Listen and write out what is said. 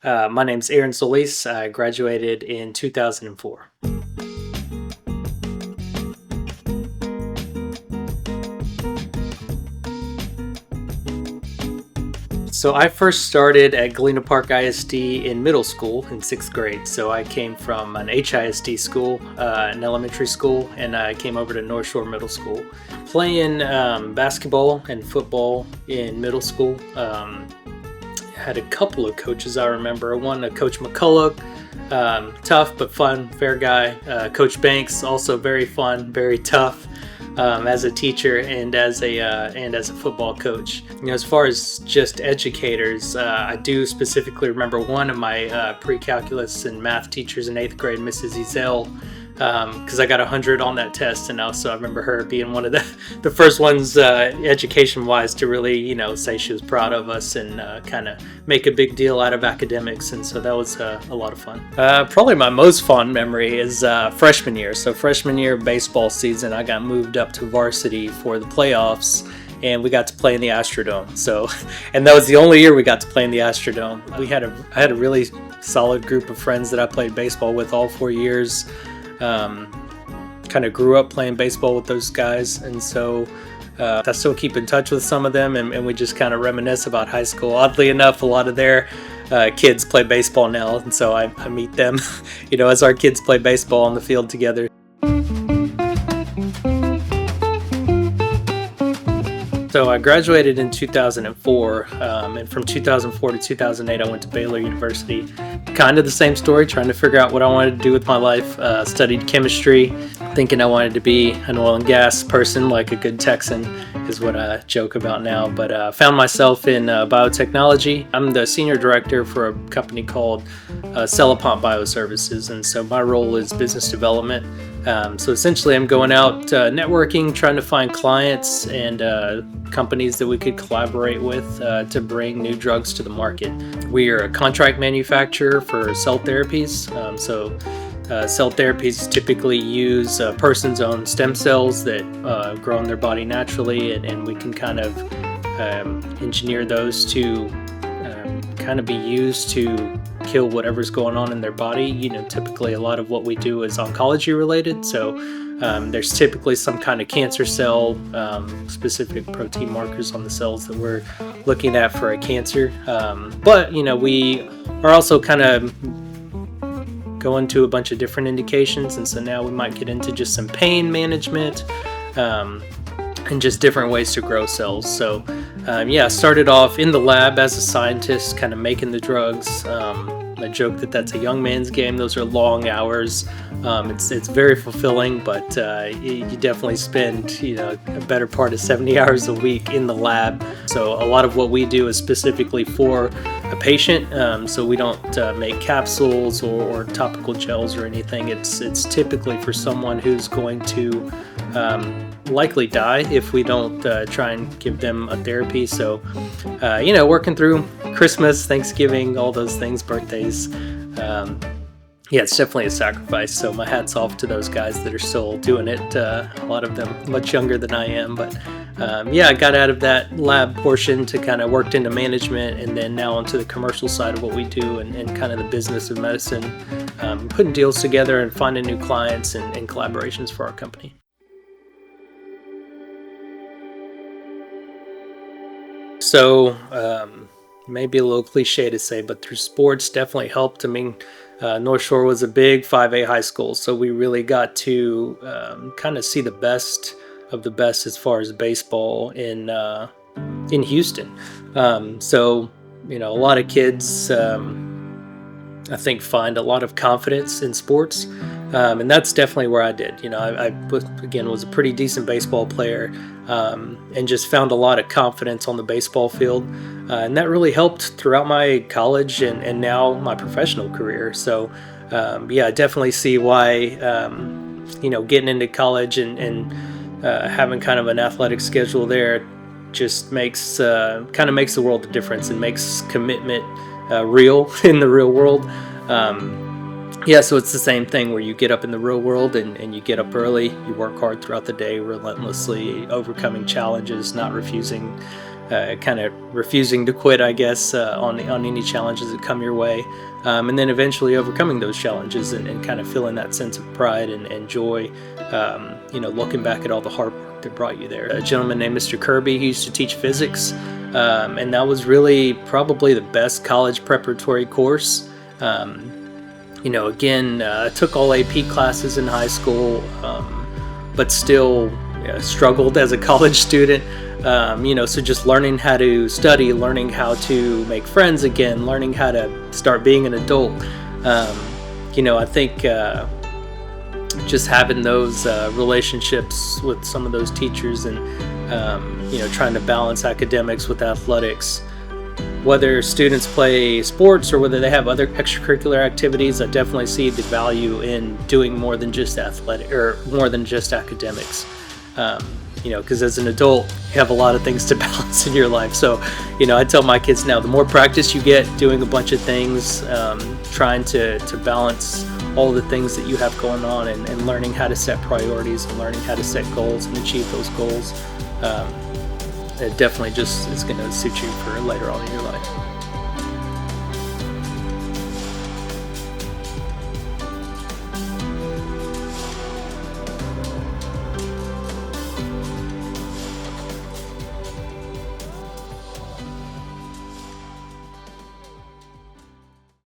My name's Aaron Solis. I graduated in 2004. So I first started at Galena Park ISD in middle school in sixth grade. So I came from an HISD school, an elementary school, and I came over to North Shore Middle School. Playing basketball and football in middle school. Had a couple of coaches I remember. One, Coach McCullough, tough but fun, fair guy. Coach Banks, also very fun, very tough as a teacher and as a football coach. As far as just educators, I do specifically remember one of my pre-calculus and math teachers in eighth grade, Mrs. Ezel. Because I got 100 on that test, and also I remember her being one of the first ones, education-wise, to really, say she was proud of us and kind of make a big deal out of academics, and so that was a lot of fun. Probably my most fond memory is freshman year. So freshman year baseball season, I got moved up to varsity for the playoffs, and we got to play in the Astrodome. So, and that was the only year we got to play in the Astrodome. I had a really solid group of friends that I played baseball with all 4 years. Kind of grew up playing baseball with those guys, and so I still keep in touch with some of them, and we just kind of reminisce about high school. Oddly enough, a lot of their kids play baseball now, and so I meet them as our kids play baseball on the field together. So I graduated in 2004, and from 2004 to 2008, I went to Baylor University. Kind of the same story, trying to figure out what I wanted to do with my life. Studied chemistry, thinking I wanted to be an oil and gas person like a good Texan is what I joke about now, but found myself in biotechnology. I'm the senior director for a company called Celipont Bioservices, and so my role is business development. So essentially I'm going out networking, trying to find clients and companies that we could collaborate with to bring new drugs to the market. We are a contract manufacturer for cell therapies. Cell therapies typically use a person's own stem cells that grow in their body naturally, and we can kind of engineer those to kind of be used to kill whatever's going on in their body. Typically a lot of what we do is oncology related, so there's typically some kind of cancer cell, specific protein markers on the cells that we're looking at for a cancer. But we are also kind of going to a bunch of different indications, and so now we might get into just some pain management, and just different ways to grow cells. So I started off in the lab as a scientist, kind of making the drugs. I joke that that's a young man's game. Those are long hours. It's very fulfilling, but you definitely spend a better part of 70 hours a week in the lab. So a lot of what we do is specifically for a patient. So we don't make capsules or topical gels or anything. It's typically for someone who's going to likely die if we don't try and give them a therapy. So working through Christmas, Thanksgiving, all those things, birthdays. It's definitely a sacrifice. So my hat's off to those guys that are still doing it. A lot of them much younger than I am, but I got out of that lab portion to kind of worked into management, and then now onto the commercial side of what we do and kind of the business of medicine, putting deals together and finding new clients and collaborations for our company. So maybe a little cliche to say, but through sports definitely helped. I mean, North Shore was a big 5A high school, so we really got to kind of see the best of the best as far as baseball in Houston. A lot of kids, I think, find a lot of confidence in sports, and that's definitely where I did. I was a pretty decent baseball player, and just found a lot of confidence on the baseball field, and that really helped throughout my college and now my professional career. So I definitely see why getting into college and having kind of an athletic schedule there just makes the world a difference and makes commitment real in the real world. So it's the same thing where you get up in the real world and you get up early, you work hard throughout the day, relentlessly overcoming challenges, not refusing kind of refusing to quit, I guess, on any challenges that come your way, and then eventually overcoming those challenges and kind of feeling that sense of pride and joy, looking back at all the hard work that brought you there. A gentleman named Mr. Kirby, he used to teach physics, and that was really probably the best college preparatory course. I took all AP classes in high school, but still struggled as a college student. So just learning how to study, learning how to make friends again, learning how to start being an adult. I think just having those relationships with some of those teachers and, trying to balance academics with athletics, whether students play sports or whether they have other extracurricular activities, I definitely see the value in doing more than just athletic or more than just academics. Because as an adult, you have a lot of things to balance in your life. So, I tell my kids now, the more practice you get doing a bunch of things, trying to balance all the things that you have going on and learning how to set priorities and learning how to set goals and achieve those goals, it definitely just is going to suit you for later on in your life.